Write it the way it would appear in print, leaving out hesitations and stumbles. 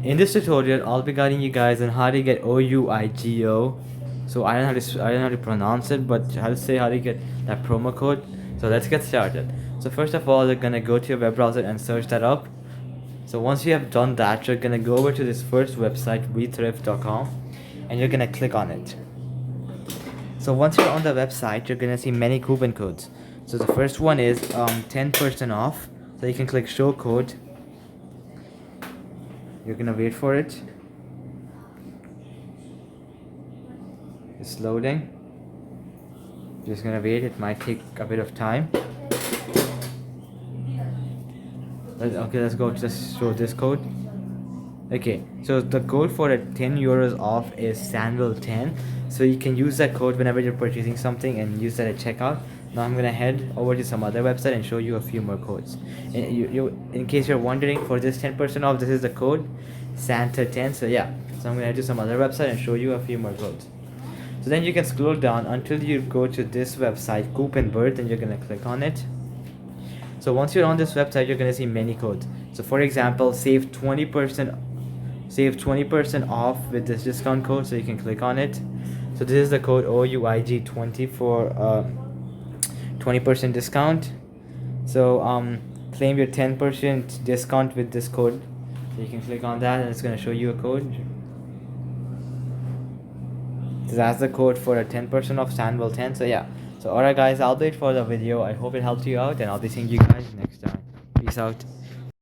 In this tutorial, I'll be guiding you guys on how to get Ouigo. So I don't know how to pronounce it, but how to get that promo code. So let's get started. So first of all, you're gonna go to your web browser and search that up. So once you have done that, you're gonna go over to this first website, wethrift.com, and you're gonna click on it. So once you're on the website, you're gonna see many coupon codes. So the first one is 10% off. So you can click show code. You're gonna wait for it. It's loading. Just gonna wait. It might take a bit of time. Okay, let's go. Just show this code. Okay, so the code for a 10 euros off is Sanville10. So you can use that code whenever you're purchasing something and use that at checkout. Now I'm gonna head over to some other website and show you a few more codes. In case you're wondering, for this 10% off, this is the code Santa10. So yeah, so I'm gonna head to some other website and show you a few more codes. So then you can scroll down until you go to this website, Coupon Bird, and you're gonna click on it. So once you're on this website, you're gonna see many codes. So for example, save 20% off with this discount code. So you can click on it. So this is the code OUIG20 for 20% discount. So claim your 10% discount with this code. So you can click on that and it's gonna show you a code. So that's the code for a 10% off Sanville10. So yeah. So alright guys, I'll wait for the video. I hope it helped you out, and I'll be seeing you guys next time. Peace out.